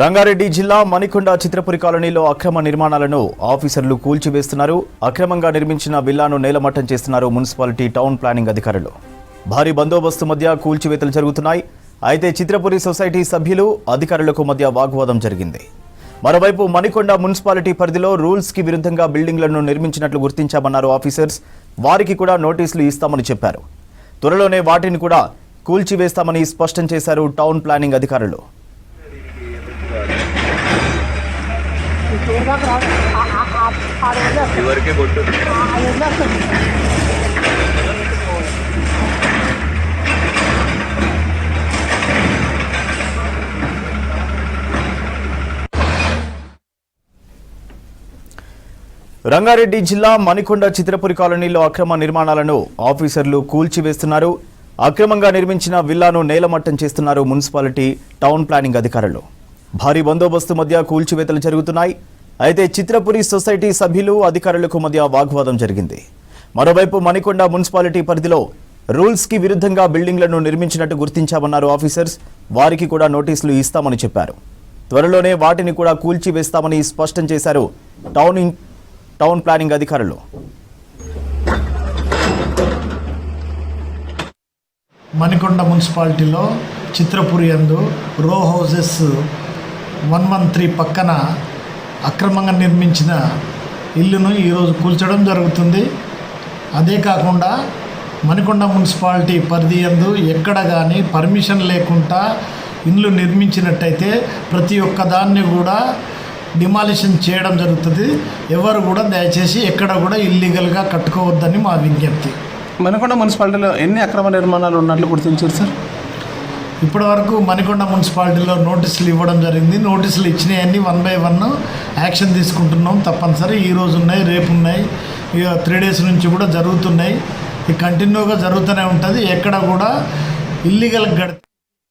రంగారెడ్డి జిల్లా మణికొండ చిత్రపురి కాలనీలో అక్రమ నిర్మాణాలను ఆఫీసర్లు కూల్చివేస్తున్నారు. అక్రమంగా నిర్మించిన విల్లాను నేలమట్టం చేస్తున్నారు మున్సిపాలిటీ టౌన్ ప్లానింగ్ అధికారులు. భారీ బందోబస్తు మధ్య కూల్చివేతలు జరుగుతున్నాయి. అయితే చిత్రపురి సొసైటీ సభ్యులు అధికారులకు మధ్య వాగ్వాదం జరిగింది. మరోవైపు మణికొండ మున్సిపాలిటీ పరిధిలో రూల్స్ కి విరుద్ధంగా బిల్డింగ్లను నిర్మించినట్లు గుర్తించామన్నారు ఆఫీసర్స్. వారికి కూడా నోటీసులు ఇస్తామని చెప్పారు. త్వరలోనే వాటిని కూడా కూల్చివేస్తామని స్పష్టం చేశారు టౌన్ ప్లానింగ్ అధికారులు. రంగారెడ్డి జిల్లా మణికొండ చిత్రపురి కాలనీలో అక్రమ నిర్మాణాలను ఆఫీసర్లు కూల్చివేస్తున్నారు. అక్రమంగా నిర్మించిన విల్లాను నేలమట్టం చేస్తున్నారు మున్సిపాలిటీ టౌన్ ప్లానింగ్ అధికారులు. భారీ బందోబస్తు మధ్య కూల్చివేతలు జరుగుతున్నాయి. అయితే చిత్రపురి సొసైటీ సభ్యులు అధికారులకు మధ్య వాగ్వాదం జరిగింది. మరోవైపు మణికొండ మున్సిపాలిటీ పరిధిలో రూల్స్ కి విరుద్ధంగా బిల్డింగ్లను నిర్మించినట్టు గుర్తించామన్నారు ఆఫీసర్స్. వారికి కూడా నోటీసులు ఇస్తామని చెప్పారు. త్వరలోనే వాటిని కూడా కూల్చివేస్తామని స్పష్టం చేశారు టౌన్ ప్లానింగ్ అధికారులు. మణికొండ మున్సిపాలిటీలో చిత్రపురి యందు రో హౌసెస్ 113 పక్కన అక్రమంగా నిర్మించిన ఇల్లును ఈరోజు కూల్చడం జరుగుతుంది. అదే కాకుండా మణికొండ మున్సిపాలిటీ పరిధి యందు ఎక్కడ కానీ పర్మిషన్ లేకుండా ఇల్లు నిర్మించినట్టయితే ప్రతి ఒక్క దాన్ని కూడా డిమాలిషన్ చేయడం జరుగుతుంది. ఎవరు కూడా దయచేసి ఎక్కడ కూడా ఇల్లీగల్గా కట్టుకోవద్దని మా విజ్ఞప్తి. మణికొండ మున్సిపాలిటీలో ఎన్ని అక్రమ నిర్మాణాలు ఉన్నట్లు గుర్తించారు సార్? ఇప్పటి వరకు మణికొండ మున్సిపాలిటీలో నోటీసులు ఇవ్వడం జరిగింది. నోటీసులు ఇచ్చినవన్నీ 1 by 1 యాక్షన్ తీసుకుంటున్నాం. తప్పనిసరి ఈరోజు ఉన్నాయి, రేపు ఉన్నాయి, 3 days నుంచి కూడా జరుగుతున్నాయి. కంటిన్యూగా జరుగుతూనే ఉంటుంది. ఎక్కడ కూడా ఇల్లీగల్